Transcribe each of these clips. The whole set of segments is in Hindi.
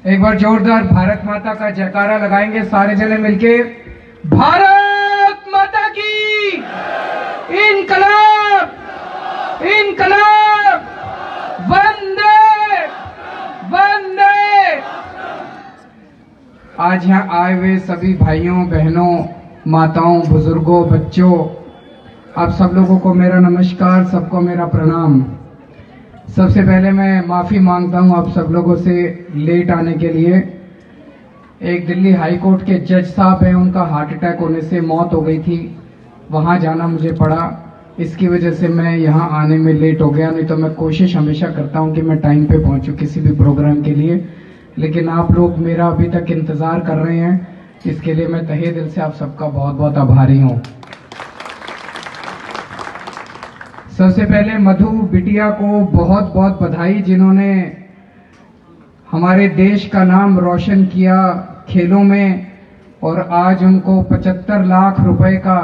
एक बार जोरदार भारत माता का जयकारा लगाएंगे सारे जने मिलके। भारत माता की इनकलाब इनकलाब, वंदे वंदे। आज यहाँ आए हुए सभी भाइयों बहनों, माताओं, बुजुर्गों, बच्चों, आप सब लोगों को मेरा नमस्कार, सबको मेरा प्रणाम। सबसे पहले मैं माफ़ी मांगता हूं आप सब लोगों से लेट आने के लिए। एक दिल्ली हाई कोर्ट के जज साहब हैं, उनका हार्ट अटैक होने से मौत हो गई थी, वहां जाना मुझे पड़ा। इसकी वजह से मैं यहां आने में लेट हो गया। नहीं तो मैं कोशिश हमेशा करता हूं कि मैं टाइम पे पहुंचूं किसी भी प्रोग्राम के लिए, लेकिन आप लोग मेरा अभी तक इंतज़ार कर रहे हैं, इसके लिए मैं तहे दिल से आप सबका बहुत बहुत आभारी हूँ। सबसे पहले मधु बिटिया को बहुत बहुत बधाई, जिन्होंने हमारे देश का नाम रोशन किया खेलों में, और आज उनको 75 लाख रुपए का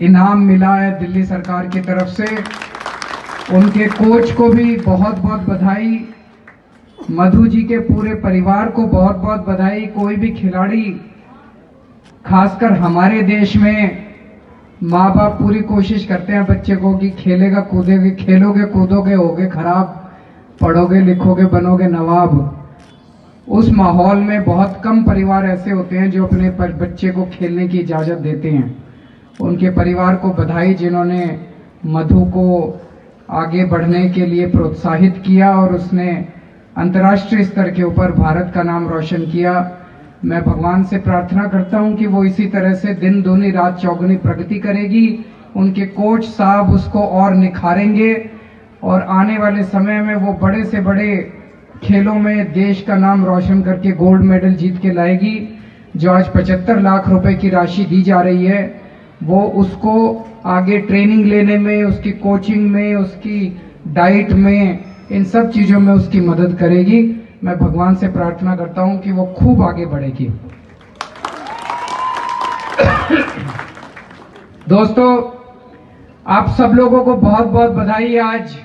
इनाम मिला है दिल्ली सरकार की तरफ से। उनके कोच को भी बहुत बहुत बधाई, मधु जी के पूरे परिवार को बहुत बहुत बधाई। कोई भी खिलाड़ी, खासकर हमारे देश में माँ बाप पूरी कोशिश करते हैं बच्चे को कि खेलेगा कूदेगा, खेलोगे कूदोगे होगे खराब, पढ़ोगे लिखोगे बनोगे नवाब। उस माहौल में बहुत कम परिवार ऐसे होते हैं जो अपने बच्चे को खेलने की इजाजत देते हैं। उनके परिवार को बधाई, जिन्होंने मधु को आगे बढ़ने के लिए प्रोत्साहित किया और उसने अंतर्राष्ट्रीय स्तर के ऊपर भारत का नाम रोशन किया। मैं भगवान से प्रार्थना करता हूं कि वो इसी तरह से दिन दूनी रात चौगुनी प्रगति करेगी। उनके कोच साहब उसको और निखारेंगे और आने वाले समय में वो बड़े से बड़े खेलों में देश का नाम रोशन करके गोल्ड मेडल जीत के लाएगी। जो आज 75 लाख रुपए की राशि दी जा रही है, वो उसको आगे ट्रेनिंग लेने में, उसकी कोचिंग में, उसकी डाइट में, इन सब चीजों में उसकी मदद करेगी। मैं भगवान से प्रार्थना करता हूं कि वो खूब आगे बढ़ेगी। दोस्तों, आप सब लोगों को बहुत बहुत बधाई। आज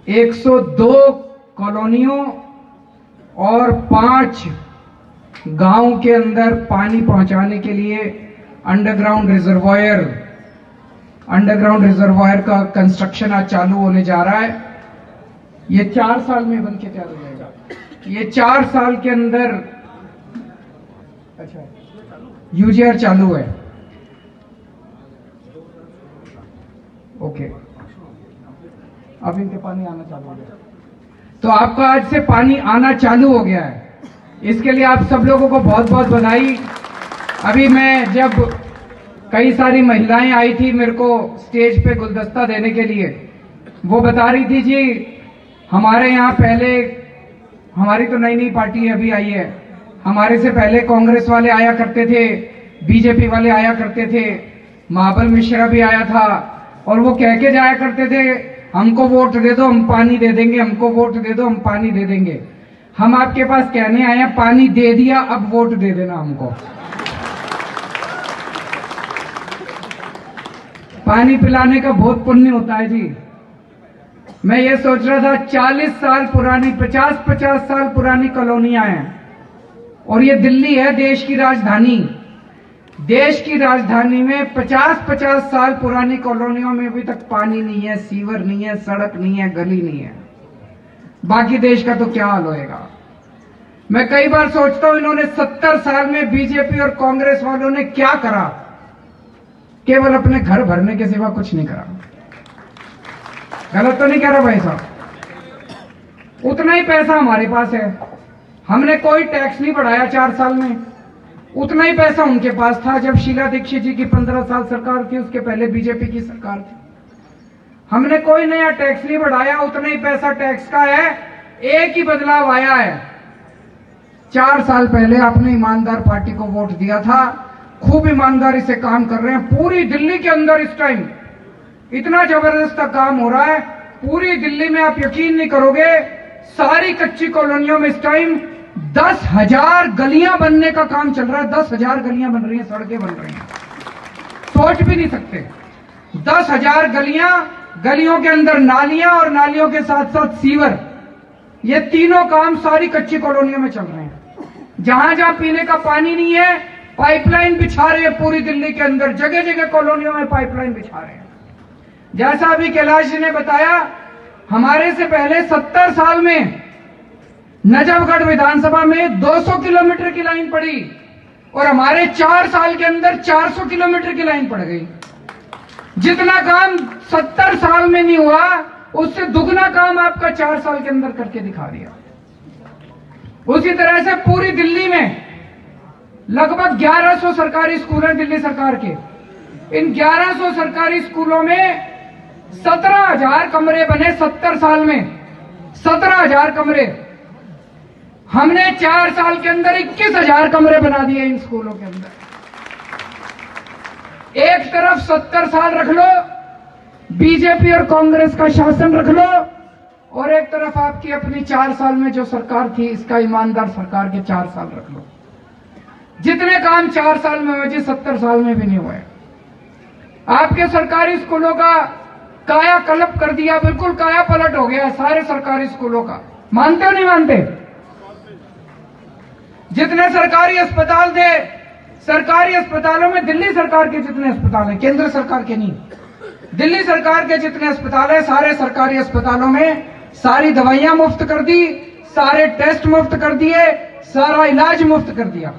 102 कॉलोनियों और 5 गांव के अंदर पानी पहुंचाने के लिए अंडरग्राउंड रिजर्वायर का कंस्ट्रक्शन आज चालू होने जा रहा है। ये 4 साल में बनके तैयार हो जाएगा। ये 4 साल के अंदर अच्छा यूजीआर चालू है। ओके, अब इनके पानी आना चालू हो गया, तो आपका आज से पानी आना चालू हो गया है। इसके लिए आप सब लोगों को बहुत बहुत बधाई। अभी मैं जब कई सारी महिलाएं आई थी मेरे को स्टेज पे गुलदस्ता देने के लिए, वो बता रही थी जी हमारे यहाँ पहले, हमारी तो नई नई पार्टी अभी आई है, हमारे से पहले कांग्रेस वाले आया करते थे, बीजेपी वाले आया करते थे, महाबल मिश्रा भी आया था, और वो कह के जाया करते थे हमको वोट दे दो हम पानी दे देंगे, हमको वोट दे दो हम पानी दे देंगे। हम आपके पास कहने आए हैं, पानी दे दिया, अब वोट दे देना हमको। पानी पिलाने का बहुत पुण्य होता है जी। मैं ये सोच रहा था 40 साल पुरानी, 50 साल पुरानी कॉलोनियां हैं, और ये दिल्ली है देश की राजधानी। देश की राजधानी में 50 साल पुरानी कॉलोनियों में अभी तक पानी नहीं है, सीवर नहीं है, सड़क नहीं है, गली नहीं है। बाकी देश का तो क्या हाल होएगा। मैं कई बार सोचता हूं इन्होंने 70 साल में बीजेपी और कांग्रेस वालों ने क्या करा, केवल अपने घर भरने के सिवा कुछ नहीं करा। गलत तो नहीं कह रहा भाई साहब? उतना ही पैसा हमारे पास है, हमने कोई टैक्स नहीं बढ़ाया 4 साल में। उतना ही पैसा उनके पास था जब शीला दीक्षित जी की 15 साल सरकार थी, उसके पहले बीजेपी की सरकार थी। हमने कोई नया टैक्स नहीं बढ़ाया, उतना ही पैसा टैक्स का है। एक ही बदलाव आया है, 4 साल पहले आपने ईमानदार पार्टी को वोट दिया था, खूब ईमानदारी से काम कर रहे हैं। पूरी दिल्ली के अंदर इस टाइम इतना जबरदस्त काम हो रहा है, पूरी दिल्ली में आप यकीन नहीं करोगे, सारी कच्ची कॉलोनियों में इस टाइम 10,000 गलियां बनने का काम चल रहा है। 10,000 गलियां बन रही हैं, सड़कें बन रही हैं, सोच भी नहीं सकते। 10,000 गलियां, गलियों के अंदर नालियां और नालियों के साथ साथ सीवर, ये तीनों काम सारी कच्ची कॉलोनियों में चल रहे हैं। जहां जहां पीने का पानी नहीं है, पाइपलाइन बिछा रहे हैं पूरी दिल्ली के अंदर, जगह जगह कॉलोनियों में पाइपलाइन बिछा रहे हैं। जैसा अभी कैलाश जी ने बताया, हमारे से पहले 70 साल में नजफगढ़ विधानसभा में 200 किलोमीटर की लाइन पड़ी और हमारे 4 साल के अंदर 400 किलोमीटर की लाइन पड़ गई। जितना काम 70 साल में नहीं हुआ, उससे दुगना काम आपका 4 साल के अंदर करके दिखा दिया। उसी तरह से पूरी दिल्ली में लगभग 1100 सरकारी स्कूल हैं दिल्ली सरकार के। इन 1100 सरकारी स्कूलों में 17,000 कमरे बने 70 साल में, 17,000 कमरे। हमने 4 साल के अंदर 21,000 कमरे बना दिए इन स्कूलों के अंदर। एक तरफ 70 साल रख लो, बीजेपी और कांग्रेस का शासन रख लो, और एक तरफ आपकी अपनी 4 साल में जो सरकार थी, इसका ईमानदार सरकार के 4 साल रख लो। जितने काम 4 साल में हुए जी 70 साल में भी नहीं हुए। आपके सरकारी स्कूलों का काया कल्प कर दिया, बिल्कुल काया पलट हो गया सारे सरकारी स्कूलों का। मानते हो नहीं मानते? जितने सरकारी अस्पताल थे, सरकारी अस्पतालों में दिल्ली सरकार के जितने अस्पताल हैं, केंद्र सरकार के नहीं, दिल्ली सरकार के जितने अस्पताल हैं, सारे सरकारी अस्पतालों में सारी दवाइयां मुफ्त कर दी, सारे टेस्ट मुफ्त कर दिए, सारा इलाज मुफ्त कर दिया।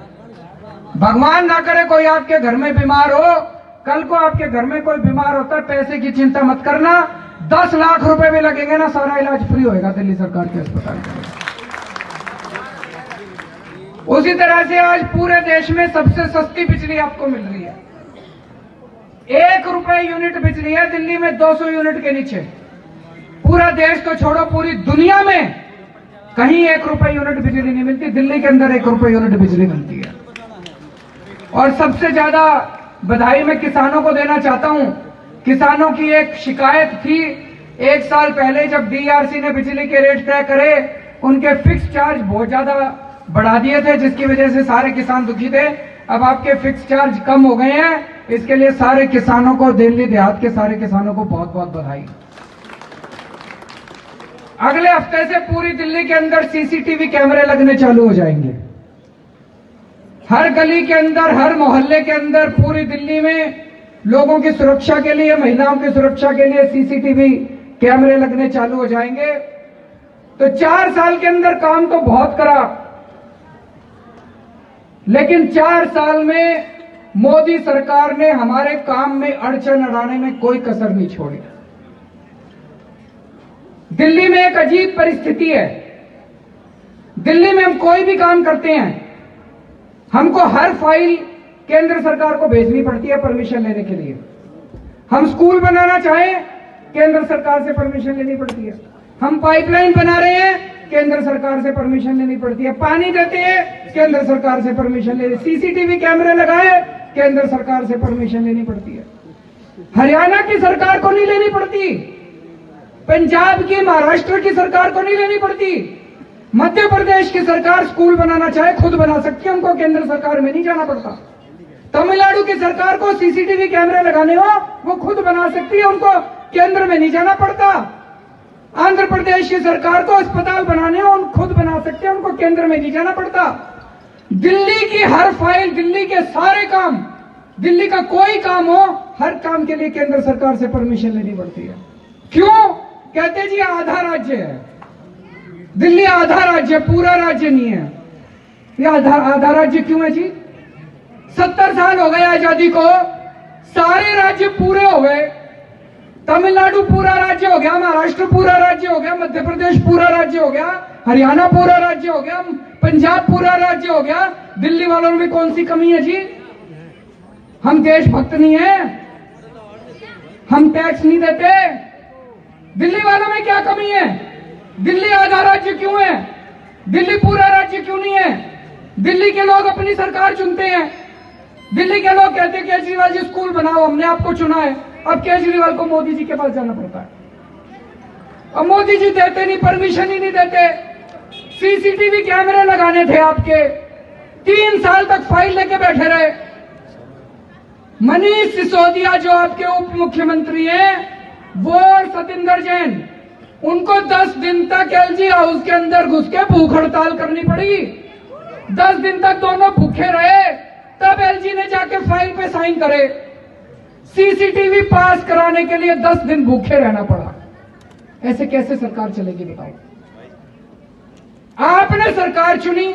भगवान ना करे कोई आपके घर में बीमार हो, कल को आपके घर में कोई बीमार होता है, पैसे की चिंता मत करना, 10 लाख रुपए भी लगेंगे ना, सारा इलाज फ्री होएगा दिल्ली सरकार के अस्पताल में। उसी तरह से आज पूरे देश में सबसे सस्ती बिजली आपको मिल रही है। 1 रुपए यूनिट बिजली है दिल्ली में, 200 यूनिट के नीचे। पूरा देश तो छोड़ो, पूरी दुनिया में कहीं 1 रुपए यूनिट बिजली नहीं मिलती, दिल्ली के अंदर 1 रुपए यूनिट बिजली मिलती है। और सबसे ज्यादा बधाई मैं किसानों को देना चाहता हूं। किसानों की एक शिकायत थी, 1 साल पहले जब डीआरसी ने बिजली के रेट तय करे, उनके फिक्स चार्ज बहुत ज्यादा बढ़ा दिए थे, जिसकी वजह से सारे किसान दुखी थे। अब आपके फिक्स चार्ज कम हो गए हैं, इसके लिए सारे किसानों को, दिल्ली देहात के सारे किसानों को बहुत बहुत बधाई। अगले हफ्ते से पूरी दिल्ली के अंदर सीसीटीवी कैमरे लगने चालू हो जाएंगे। हर गली के अंदर, हर मोहल्ले के अंदर, पूरी दिल्ली में लोगों की सुरक्षा के लिए, महिलाओं की सुरक्षा के लिए सीसीटीवी कैमरे लगने चालू हो जाएंगे। तो 4 साल के अंदर काम तो बहुत करा, लेकिन 4 साल में मोदी सरकार ने हमारे काम में अड़चन अड़ाने में कोई कसर नहीं छोड़ी। दिल्ली में एक अजीब परिस्थिति है। दिल्ली में हम कोई भी काम करते हैं, हमको हर फाइल केंद्र सरकार को भेजनी पड़ती है परमिशन लेने के लिए। हम स्कूल बनाना चाहें, केंद्र सरकार से परमिशन लेनी पड़ती है। हम पाइपलाइन बना रहे हैं, केंद्र सरकार से परमिशन लेनी पड़ती है। पानी देते हैं, केंद्र सरकार से परमिशन लेनी। सीसीटीवी कैमरे लगाए, केंद्र सरकार से परमिशन लेनी पड़ती है। हरियाणा की सरकार को नहीं लेनी पड़ती, पंजाब की, महाराष्ट्र की सरकार को नहीं लेनी पड़ती। मध्य प्रदेश की सरकार स्कूल बनाना चाहे खुद बना सकती है, उनको केंद्र सरकार में नहीं जाना पड़ता। तमिलनाडु की सरकार को सीसीटीवी कैमरे लगाने हो, वो खुद बना सकती है, उनको केंद्र में नहीं जाना पड़ता। आंध्र प्रदेश की सरकार को अस्पताल बनाने हो, उन खुद बना सकते हैं, उनको केंद्र में नहीं जाना पड़ता। दिल्ली की हर फाइल, दिल्ली के सारे काम, दिल्ली का कोई काम हो, हर काम के लिए केंद्र सरकार से परमिशन लेनी पड़ती है। क्यों? कहते जी आधा राज्य है, दिल्ली आधा राज्य, पूरा राज्य नहीं है। ये आधा राज्य क्यों है जी? 70 साल हो गए आजादी को, सारे राज्य पूरे हो गए। तमिलनाडु पूरा राज्य हो गया, महाराष्ट्र पूरा राज्य हो गया, मध्य प्रदेश पूरा राज्य हो गया, हरियाणा पूरा राज्य हो गया, पंजाब पूरा राज्य हो गया। दिल्ली वालों में कौन सी कमी है जी? हम देशभक्त नहीं है? हम टैक्स नहीं देते? दिल्ली वालों में क्या कमी है? दिल्ली आधा राज्य क्यों है? दिल्ली पूरा राज्य क्यों नहीं है? दिल्ली के लोग अपनी सरकार चुनते हैं। दिल्ली के लोग कहते हैं केजरीवाल जी स्कूल बनाओ, हमने आपको चुना है। अब केजरीवाल को मोदी जी के पास जाना पड़ता है। अब मोदी जी देते नहीं, परमिशन ही नहीं देते। सीसीटीवी कैमरे लगाने थे आपके, 3 साल तक फाइल लेके बैठे रहे। मनीष सिसोदिया जो आपके उप मुख्यमंत्री हैं, वो और सतिंदर जैन, उनको 10 दिन तक एलजी हाउस के अंदर घुस के भूख हड़ताल करनी पड़ी। 10 दिन तक दोनों भूखे रहे, तब एलजी ने जाके फाइल पे साइन करे। सीसीटीवी पास कराने के लिए 10 दिन भूखे रहना पड़ा। ऐसे कैसे सरकार चलेगी बताओ? आपने सरकार चुनी,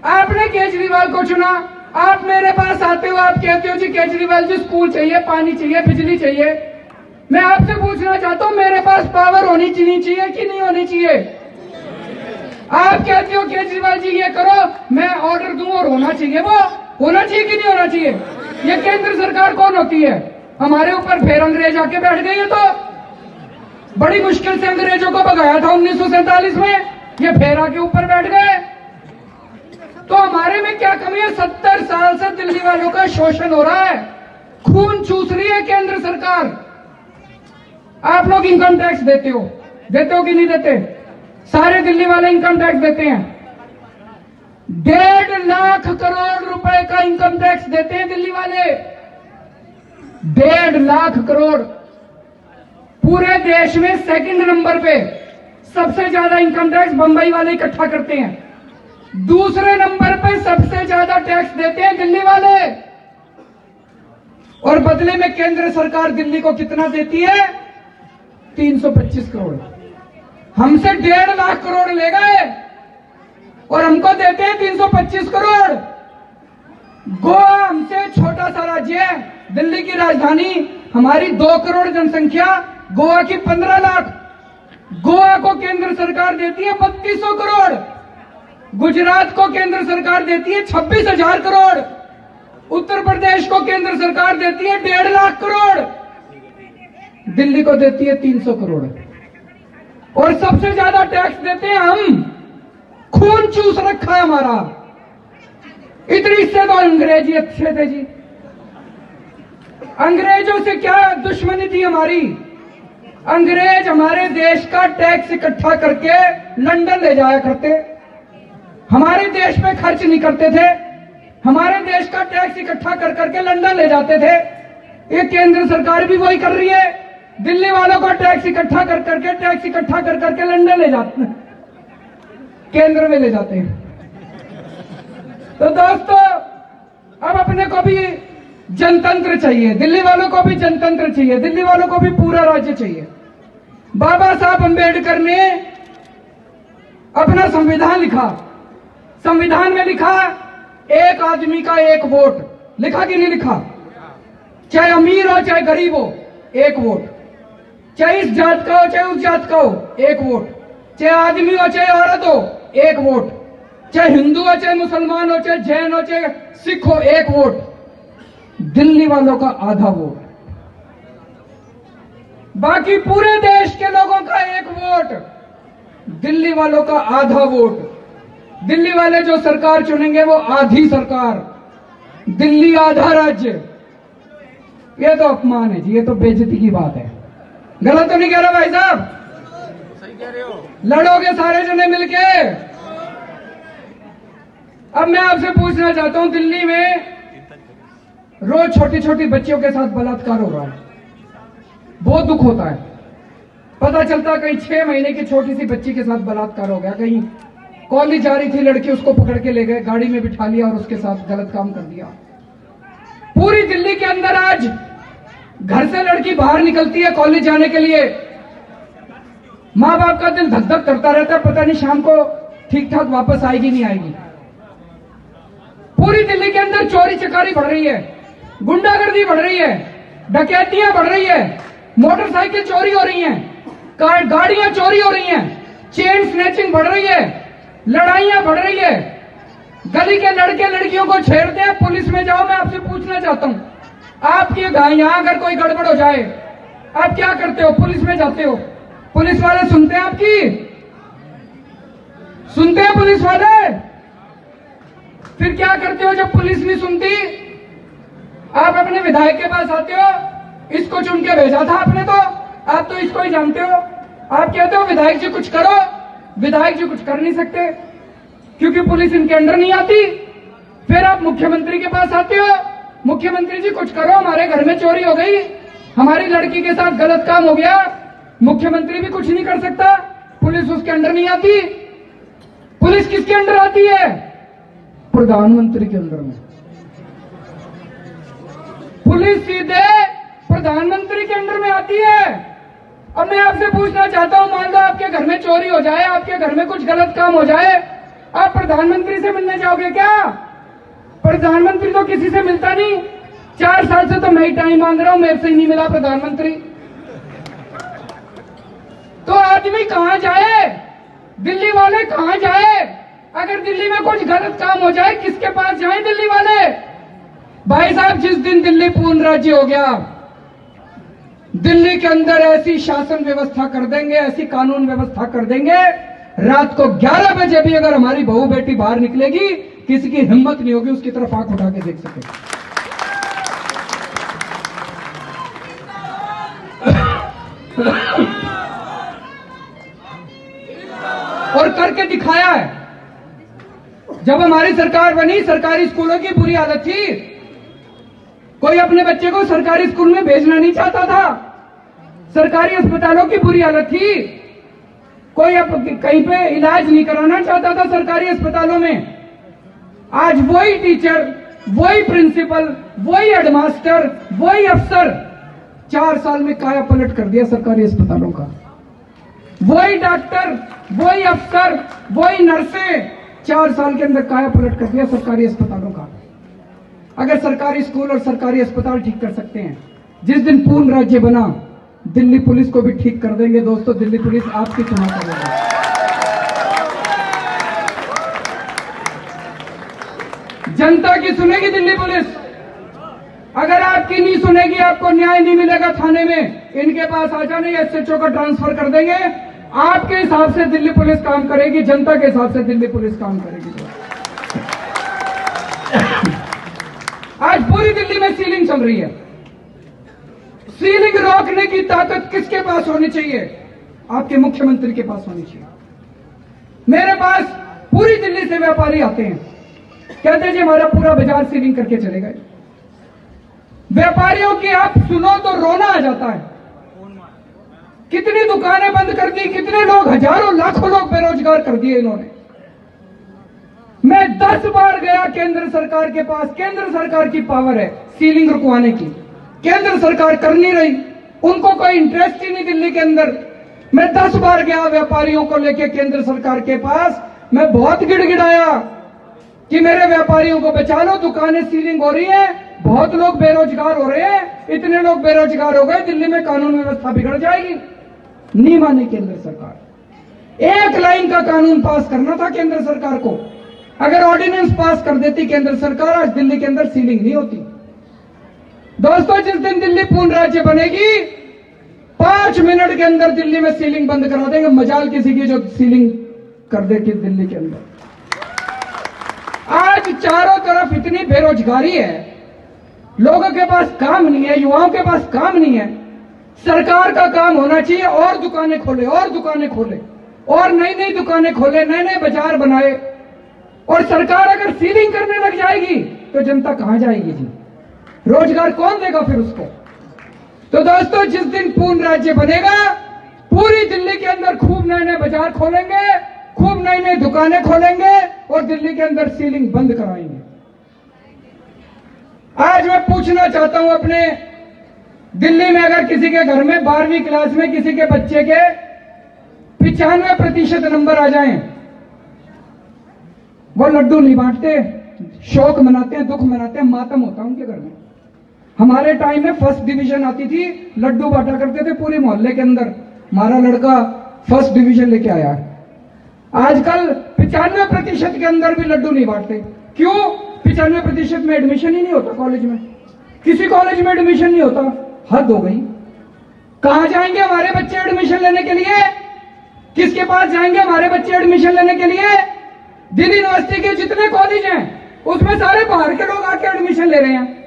आपने केजरीवाल को चुना, आप मेरे पास आते हो, आप कहते हो जी केजरीवाल जी स्कूल चाहिए, पानी चाहिए, बिजली चाहिए। मैं आपसे पूछना चाहता हूं मेरे पास पावर होनी चाहिए कि नहीं होनी चाहिए? आप कहते हो केजरीवाल जी ये करो, मैं ऑर्डर दूं और होना चाहिए, वो होना चाहिए कि नहीं होना चाहिए? ये केंद्र सरकार कौन होती है? हमारे ऊपर फिर अंग्रेज आके बैठ गए। तो बड़ी मुश्किल से अंग्रेजों को भगाया था 1947 में, ये फिर आके ऊपर बैठ गए। तो हमारे में क्या कमी है? 70 साल से दिल्ली वालों का शोषण हो रहा है, खून चूस रही है केंद्र सरकार। आप लोग इनकम टैक्स देते हो कि नहीं देते? सारे दिल्ली वाले इनकम टैक्स देते हैं। 1.5 लाख करोड़ रुपए का इनकम टैक्स देते हैं दिल्ली वाले। 1.5 लाख करोड़। पूरे देश में सेकंड नंबर पे सबसे ज्यादा इनकम टैक्स बंबई वाले इकट्ठा करते हैं। दूसरे नंबर पे सबसे ज्यादा टैक्स देते हैं दिल्ली वाले। और बदले में केंद्र सरकार दिल्ली को कितना देती है? 325 करोड़। हमसे 1.5 लाख करोड़ ले गए और हमको देते हैं 325 करोड़। गोवा हमसे छोटा सा राज्य है, दिल्ली की राजधानी, हमारी 2 करोड़ जनसंख्या, गोवा की 15 लाख। गोवा को केंद्र सरकार देती है 3200 करोड़। गुजरात को केंद्र सरकार देती है 26,000 करोड़। उत्तर प्रदेश को केंद्र सरकार देती है 1.5 लाख करोड़। दिल्ली को देती है 300 करोड़। और सबसे ज्यादा टैक्स देते हैं हम। खून चूस रखा है हमारा। इतनी से तो अंग्रेजी अच्छे थे जी। अंग्रेजों से क्या दुश्मनी थी हमारी? अंग्रेज हमारे देश का टैक्स इकट्ठा करके लंदन ले जाया करते, हमारे देश पे खर्च नहीं करते थे। हमारे देश का टैक्स इकट्ठा कर करके लंदन ले जाते थे। ये केंद्र सरकार भी वही कर रही है। दिल्ली वालों को टैक्स इकट्ठा कर करके लंदन ले जाते हैं, केंद्र में ले जाते हैं। तो दोस्तों, अब अपने को भी जनतंत्र चाहिए, दिल्ली वालों को भी जनतंत्र चाहिए, दिल्ली वालों को भी पूरा राज्य चाहिए। बाबा साहब अंबेडकर ने अपना संविधान लिखा। संविधान में लिखा एक आदमी का एक वोट। लिखा कि नहीं लिखा? चाहे अमीर हो चाहे गरीब हो, एक वोट। चाहे इस जात का हो चाहे उस जात का हो, एक वोट। चाहे आदमी हो चाहे औरत हो, एक वोट। चाहे हिंदू हो चाहे मुसलमान हो चाहे जैन हो चाहे सिख हो, एक वोट। दिल्ली वालों का आधा वोट, बाकी पूरे देश के लोगों का एक वोट, दिल्ली वालों का आधा वोट। दिल्ली वाले जो सरकार चुनेंगे वो आधी सरकार, दिल्ली आधा राज्य। ये तो अपमान है जी, ये तो बेइज्जती की बात है। गलत तो नहीं कह रहा भाई साहब? सही कह रहे हो। लड़ोगे सारे जने मिलके। अब मैं आपसे पूछना चाहता हूं, दिल्ली में रोज छोटी छोटी बच्चियों के साथ बलात्कार हो रहा है। बहुत दुख होता है। पता चलता कहीं 6 महीने की छोटी सी बच्ची के साथ बलात्कार हो गया। कहीं कॉलेज जा रही थी लड़की, उसको पकड़ के ले गए, गाड़ी में बिठा लिया और उसके साथ गलत काम कर दिया। पूरी दिल्ली के अंदर आज घर से लड़की बाहर निकलती है कॉलेज जाने के लिए, मां बाप का दिल धक धक करता रहता है, पता नहीं शाम को ठीक ठाक वापस आएगी नहीं आएगी। पूरी दिल्ली के अंदर चोरी चकारी बढ़ रही है, गुंडागर्दी बढ़ रही है, डकैतियां बढ़ रही है, मोटरसाइकिल चोरी हो रही हैं, गाड़ियां चोरी हो रही हैं, चेन स्नैचिंग बढ़ रही है, लड़ाइयां बढ़ रही है, गली के लड़के लड़कियों को छेड़ते हैं। पुलिस में जाओ, मैं आपसे पूछना चाहता हूं, आपके यहां अगर कोई गड़बड़ हो जाए आप क्या करते हो? पुलिस में जाते हो, पुलिस वाले सुनते हैं आपकी? सुनते हैं पुलिस वाले? फिर क्या करते हो जब पुलिस नहीं सुनती? आप अपने विधायक के पास आते हो, इसको चुन के भेजा था आपने, तो आप तो इसको ही जानते हो। आप कहते हो विधायक जी कुछ करो, विधायक जी कुछ कर नहीं सकते क्योंकि पुलिस इनके अंडर नहीं आती। फिर आप मुख्यमंत्री के पास आते हो, मुख्यमंत्री जी कुछ करो, हमारे घर में चोरी हो गई, हमारी लड़की के साथ गलत काम हो गया, मुख्यमंत्री भी कुछ नहीं कर सकता, पुलिस उसके अंडर नहीं आती। पुलिस किसके अंडर आती है? प्रधानमंत्री के अंडर में। पुलिस सीधे प्रधानमंत्री के अंडर में आती है। अब मैं आपसे पूछना चाहता हूं, मान लो आपके घर में चोरी हो जाए, आपके घर में कुछ गलत काम हो जाए, आप प्रधानमंत्री से मिलने जाओगे क्या? प्रधानमंत्री तो किसी से मिलता नहीं। 4 साल से तो मैं ही टाइम मांग रहा हूं, मेरे से ही नहीं मिला प्रधानमंत्री। तो आदमी कहां जाए? दिल्ली वाले कहां जाए? अगर दिल्ली में कुछ गलत काम हो जाए, किसके पास जाए दिल्ली वाले? भाई साहब, जिस दिन दिल्ली पूर्ण राज्य हो गया, दिल्ली के अंदर ऐसी शासन व्यवस्था कर देंगे, ऐसी कानून व्यवस्था कर देंगे, रात को 11 बजे भी अगर हमारी बहू बेटी बाहर निकलेगी, किसी की हिम्मत नहीं होगी उसकी तरफ आंख उठा के देख सके। और करके दिखाया है। जब हमारी सरकार बनी, सरकारी स्कूलों की बुरी हालत थी। कोई अपने बच्चे को सरकारी स्कूल में भेजना नहीं चाहता था। सरकारी अस्पतालों की बुरी हालत थी। कोई कहीं पे इलाज नहीं कराना चाहता था सरकारी अस्पतालों में। आज वही टीचर, वही प्रिंसिपल, वही हेडमास्टर, वही अफसर 4 साल में काया पलट कर दिया सरकारी अस्पतालों का। वही डॉक्टर, वही अफसर, वही नर्सें 4 साल के अंदर काया पलट कर दिया सरकारी अस्पतालों का। अगर सरकारी स्कूल और सरकारी अस्पताल ठीक कर सकते हैं, जिस दिन पूर्ण राज्य बना, दिल्ली पुलिस को भी ठीक कर देंगे। दोस्तों, दिल्ली पुलिस आपकी सुना करेगी। जनता की सुनेगी दिल्ली पुलिस। अगर आपकी नहीं सुनेगी, आपको न्याय नहीं मिलेगा थाने में, इनके पास आ जाने, एसएचओ का ट्रांसफर कर देंगे। आपके हिसाब से दिल्ली पुलिस काम करेगी, जनता के हिसाब से दिल्ली पुलिस काम करेगी। आज पूरी दिल्ली में सीलिंग चल रही है। सीलिंग रोकने की ताकत किसके पास होनी चाहिए? आपके मुख्यमंत्री के पास होनी चाहिए। मेरे पास पूरी दिल्ली से व्यापारी आते हैं, कहते जी हमारा पूरा बाजार सीलिंग करके चले गए। व्यापारियों की आप सुनो तो रोना आ जाता है। कितनी दुकानें बंद कर दी, कितने लोग, हजारों लाखों लोग बेरोजगार कर दिए इन्होंने। मैं 10 बार गया केंद्र सरकार के पास। केंद्र सरकार की पावर है सीलिंग रुकवाने की, केंद्र सरकार कर नहीं रही, उनको कोई इंटरेस्ट ही नहीं दिल्ली के अंदर। मैं 10 बार गया व्यापारियों को लेके केंद्र सरकार के पास। मैं बहुत गिड़गिड़ाया कि मेरे व्यापारियों को बचा लो, दुकानें सीलिंग हो रही है, बहुत लोग बेरोजगार हो रहे हैं, इतने लोग बेरोजगार हो गए, दिल्ली में कानून व्यवस्था बिगड़ जाएगी। नहीं मानी केंद्र सरकार। 1 लाइन का कानून पास करना था केंद्र सरकार को। अगर ऑर्डिनेंस पास कर देती केंद्र सरकार, आज दिल्ली के अंदर सीलिंग नहीं होती। दोस्तों, जिस दिन दिल्ली पूर्ण राज्य बनेगी, 5 मिनट के अंदर दिल्ली में सीलिंग बंद करा देंगे। मजाल किसी की जो सीलिंग कर देगी दिल्ली के अंदर। आज चारों तरफ इतनी बेरोजगारी है, लोगों के पास काम नहीं है, युवाओं के पास काम नहीं है। सरकार का काम होना चाहिए और दुकानें खोले, और दुकानें खोले, और नई नई दुकानें खोले, नए नए बाजार बनाए। और सरकार अगर सीलिंग करने लग जाएगी तो जनता कहां जाएगी जी? रोजगार कौन देगा फिर उसको? तो दोस्तों, जिस दिन पूर्ण राज्य बनेगा, पूरी दिल्ली के अंदर खूब नए नए बाजार खोलेंगे, खूब नई नई दुकानें खोलेंगे और दिल्ली के अंदर सीलिंग बंद कराएंगे। आज मैं पूछना चाहता हूं, अपने दिल्ली में अगर किसी के घर में 12वीं क्लास में किसी के बच्चे के 95% नंबर आ जाएं, वो लड्डू नहीं बांटते, शौक मनाते हैं, दुख मनाते हैं, मातम होता है उनके घर में। हमारे टाइम में 1st डिवीजन आती थी, लड्डू बांटा करते थे पूरे मोहल्ले के अंदर, हमारा लड़का 1st डिवीजन लेके आया। आजकल 95% के अंदर भी लड्डू नहीं बांटते। क्यों? 95% में एडमिशन ही नहीं होता कॉलेज में, किसी कॉलेज में एडमिशन नहीं होता। हद हो गई। कहां जाएंगे हमारे बच्चे एडमिशन लेने के लिए? किसके पास जाएंगे हमारे बच्चे एडमिशन लेने के लिए? दिल्ली यूनिवर्सिटी के जितने कॉलेज हैं उसमें सारे बाहर के लोग आके एडमिशन ले रहे हैं।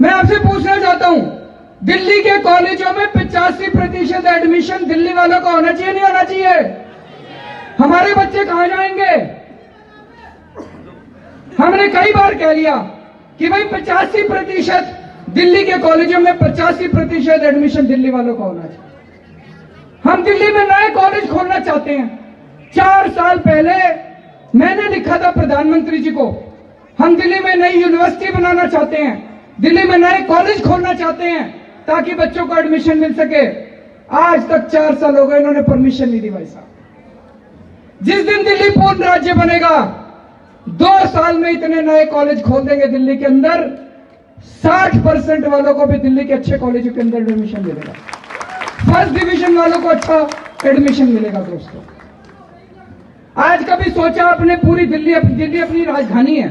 मैं आपसे पूछना चाहता हूं, दिल्ली के कॉलेजों में 85% एडमिशन दिल्ली वालों का होना चाहिए, नहीं होना चाहिए? हमारे बच्चे कहां जाएंगे? हमने कई बार कह लिया कि भाई 85% दिल्ली के कॉलेजों में 85% एडमिशन दिल्ली वालों का होना चाहिए। हम दिल्ली में नए कॉलेज खोलना चाहते हैं। 4 साल पहले मैंने लिखा था प्रधानमंत्री जी को, हम दिल्ली में नई यूनिवर्सिटी बनाना चाहते हैं, दिल्ली में नए कॉलेज खोलना चाहते हैं ताकि बच्चों को एडमिशन मिल सके। आज तक 4 साल हो गए, इन्होंने परमिशन नहीं दी भाई साहब। जिस दिन दिल्ली पूर्ण राज्य बनेगा, 2 साल में इतने नए कॉलेज खोल देंगे दिल्ली के अंदर, 60% वालों को भी दिल्ली के अच्छे कॉलेजों के अंदर एडमिशन मिलेगा। फर्स्ट डिवीजन वालों को अच्छा एडमिशन मिलेगा। दोस्तों, आज कभी सोचा आपने दिल्ली अपनी राजधानी है,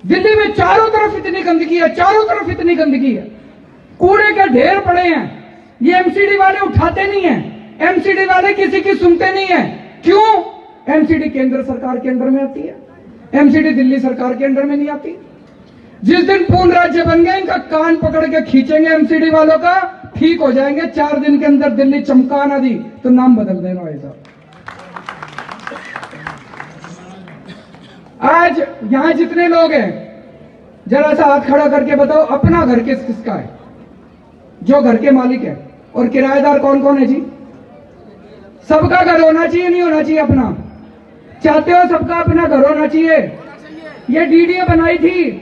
दिल्ली में चारों तरफ इतनी गंदगी है, चारों तरफ इतनी गंदगी है, कूड़े के ढेर पड़े हैं, ये एमसीडी वाले उठाते नहीं है, एमसीडी वाले किसी की सुनते नहीं है। क्यों? एमसीडी केंद्र सरकार के अंडर में आती है, एमसीडी दिल्ली सरकार के अंडर में नहीं आती। जिस दिन पूर्ण राज्य बन गए, इनका कान पकड़ के खींचेंगे एमसीडी वालों का, ठीक हो जाएंगे। 4 दिन के अंदर दिल्ली चमका ना दी तो नाम बदल देना भाई साहब। आज यहां जितने लोग हैं, जरा सा हाथ खड़ा करके बताओ अपना घर किसका है, जो घर के मालिक है, और किराएदार कौन कौन है जी? सबका घर होना चाहिए, नहीं होना चाहिए अपना? चाहते हो सबका अपना घर होना चाहिए? ये डीडीए बनाई थी,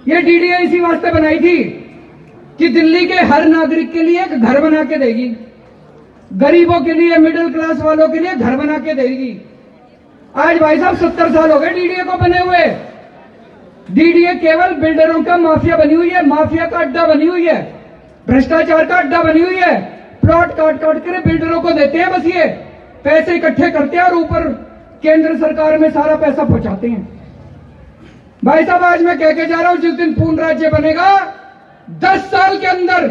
ये डीडीए इसी वास्ते बनाई थी कि दिल्ली के हर नागरिक के लिए एक घर बना के देगी, गरीबों के लिए, मिडिल क्लास वालों के लिए घर बना के देगी। आज भाई साहब 70 साल हो गए डीडीए को बने हुए। डीडीए केवल बिल्डरों का माफिया बनी हुई है, माफिया का अड्डा बनी हुई है, भ्रष्टाचार का अड्डा बनी हुई है। प्लॉट काट काट कर बिल्डरों को देते हैं, बस ये पैसे इकट्ठे करते हैं और ऊपर केंद्र सरकार में सारा पैसा पहुंचाते हैं। भाई साहब, आज मैं कह के जा रहा हूं, जिस दिन पूर्ण राज्य बनेगा 10 साल के अंदर,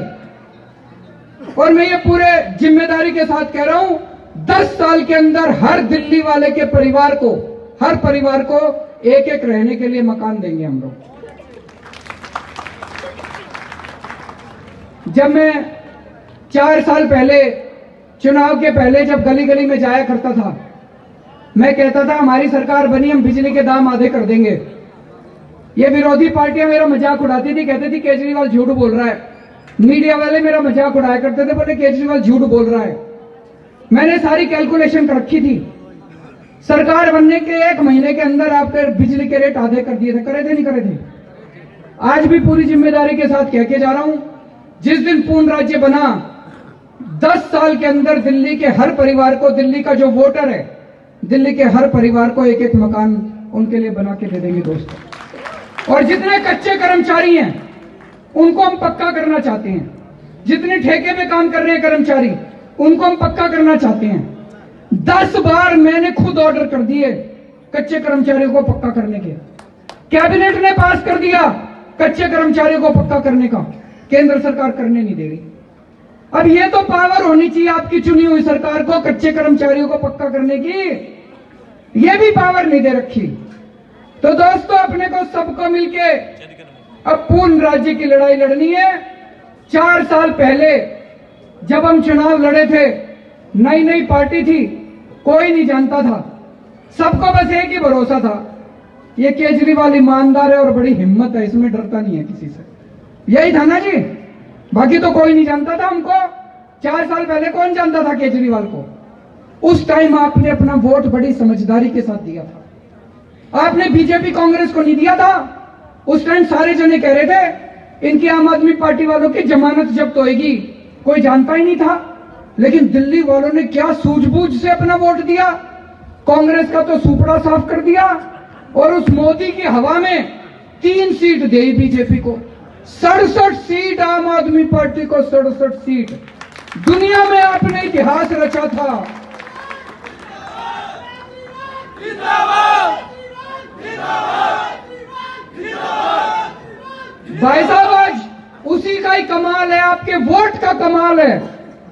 और मैं ये पूरे जिम्मेदारी के साथ कह रहा हूं, 10 साल के अंदर हर दिल्ली वाले के परिवार को, हर परिवार को एक एक रहने के लिए मकान देंगे हम लोग। जब मैं 4 साल पहले, चुनाव के पहले, जब गली गली में जाया करता था, मैं कहता था हमारी सरकार बनी, हम बिजली के दाम आधे कर देंगे। ये विरोधी पार्टियां मेरा मजाक उड़ाती थी, कहती थी केजरीवाल झूठ बोल रहा है। मीडिया वाले मेरा मजाक उड़ाया करते थे, बोले केजरीवाल झूठ बोल रहा है। मैंने सारी कैलकुलेशन कर रखी थी, सरकार बनने के 1 महीने के अंदर आपके बिजली के रेट आधे कर दिए थे। करे थे नहीं करे थे? आज भी पूरी जिम्मेदारी के साथ कह के जा रहा हूं, जिस दिन पूर्ण राज्य बना, 10 साल के अंदर दिल्ली के हर परिवार को, दिल्ली का जो वोटर है, दिल्ली के हर परिवार को एक एक मकान उनके लिए बना के दे देंगे दोस्तों। और जितने कच्चे कर्मचारी हैं उनको हम पक्का करना चाहते हैं, जितने ठेके पे काम कर रहे हैं कर्मचारी, उनको हम पक्का करना चाहते हैं। 10 बार मैंने खुद ऑर्डर कर दिए कच्चे कर्मचारियों को पक्का करने के, कैबिनेट ने पास कर दिया कच्चे कर्मचारियों को पक्का करने का, केंद्र सरकार करने नहीं दे रही। अब ये तो पावर होनी चाहिए आपकी चुनी हुई सरकार को कच्चे कर्मचारियों को पक्का करने की, ये भी पावर नहीं दे रखी। तो दोस्तों, अपने को सबको मिलके अब पूर्ण राज्य की लड़ाई लड़नी है। 4 साल पहले जब हम चुनाव लड़े थे, नई नई पार्टी थी, कोई नहीं जानता था, सबको बस एक ही भरोसा था, ये केजरीवाल ईमानदार है और बड़ी हिम्मत है, इसमें डरता नहीं है किसी से। यही था ना जी, बाकी तो कोई नहीं जानता था हमको। 4 साल पहले कौन जानता था केजरीवाल को? उस टाइम आपने अपना वोट बड़ी समझदारी के साथ दिया था, आपने बीजेपी कांग्रेस को नहीं दिया था। उस टाइम सारे जने कह रहे थे इनकी आम आदमी पार्टी वालों की जमानत जब्त होएगी, कोई जानता ही नहीं था। लेकिन दिल्ली वालों ने क्या सूझबूझ से अपना वोट दिया, कांग्रेस का तो सुपड़ा साफ कर दिया, और उस मोदी की हवा में 3 सीट दी बीजेपी को, 67 सीट आम आदमी पार्टी को, 67 सीट। दुनिया में आपने इतिहास रचा था। भाई साहब, आज उसी का ही कमाल है, आपके वोट का कमाल है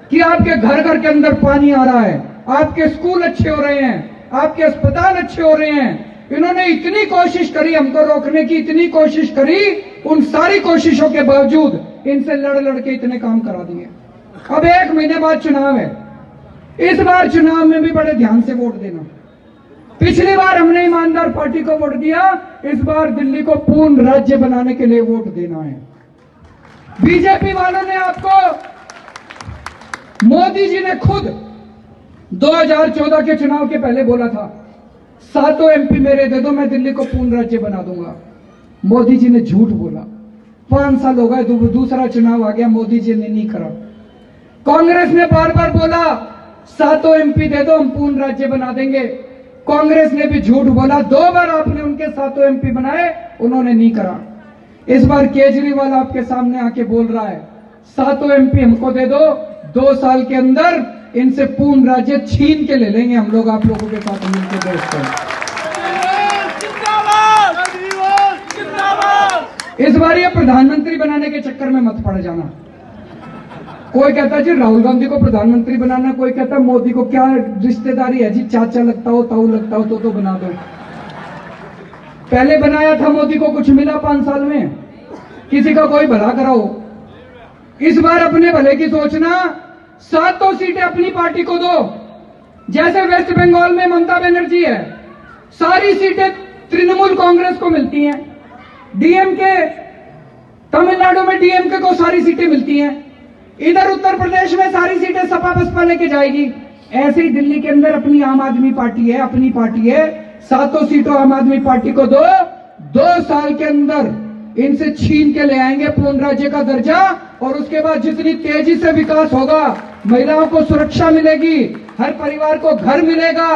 कि आपके घर घर के अंदर पानी आ रहा है, आपके स्कूल अच्छे हो रहे हैं, आपके अस्पताल अच्छे हो रहे हैं। इन्होंने इतनी कोशिश करी हमको रोकने की, इतनी कोशिश करी, उन सारी कोशिशों के बावजूद इनसे लड़ लड़ के इतने काम करा दिए। अब 1 महीने बाद चुनाव है, इस बार चुनाव में भी बड़े ध्यान से वोट देना। पिछली बार हमने ईमानदार पार्टी को वोट दिया, इस बार दिल्ली को पूर्ण राज्य बनाने के लिए वोट देना है। बीजेपी वालों ने आपको मोदी जी ने खुद 2014 के चुनाव के पहले बोला था 7 एमपी मेरे दे दो, मैं दिल्ली को पूर्ण राज्य बना दूंगा। मोदी जी ने झूठ बोला। 5 साल हो गए, दूसरा चुनाव आ गया, मोदी जी ने नहीं करा। कांग्रेस ने बार बार बोला 7 एमपी दे दो, हम पूर्ण राज्य बना देंगे। कांग्रेस ने भी झूठ बोला। 2 बार आपने उनके 7 एमपी बनाए, उन्होंने नहीं करा। इस बार केजरीवाल आपके सामने आके बोल रहा है 7 एमपी हमको दे दो, 2 साल के अंदर इनसे पूर्ण राज्य छीन के ले लेंगे हम लोग, आप लोगों के साथ मिलकर देश को। इस बार ये प्रधानमंत्री बनाने के चक्कर में मत पड़ जाना। कोई कहता जी राहुल गांधी को प्रधानमंत्री बनाना, कोई कहता मोदी को, क्या रिश्तेदारी है जी, चाचा लगता हो, ताऊ लगता हो तो बना दो। पहले बनाया था मोदी को, कुछ मिला 5 साल में? किसी का कोई भला कराओ। इस बार अपने भले की सोचना, 7 सीटें अपनी पार्टी को दो। जैसे वेस्ट बंगाल में ममता बनर्जी है, सारी सीटें तृणमूल कांग्रेस को मिलती हैं। डीएमके, तमिलनाडु में डीएमके को सारी सीटें मिलती हैं। इधर उत्तर प्रदेश में सारी सीटें सपा बसपा लेके जाएगी। ऐसे ही दिल्ली के अंदर अपनी आम आदमी पार्टी है, अपनी पार्टी है, 7 सीटों आम आदमी पार्टी को दो। 2 साल के अंदर इनसे छीन के ले आएंगे पूर्ण राज्य का दर्जा। और उसके बाद जितनी तेजी से विकास होगा, महिलाओं को सुरक्षा मिलेगी, हर परिवार को घर मिलेगा,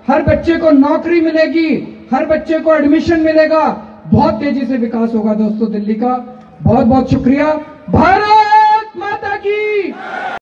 हर बच्चे को नौकरी मिलेगी, हर बच्चे को एडमिशन मिलेगा, बहुत तेजी से विकास होगा दोस्तों दिल्ली का। बहुत बहुत शुक्रिया। भारत माता की।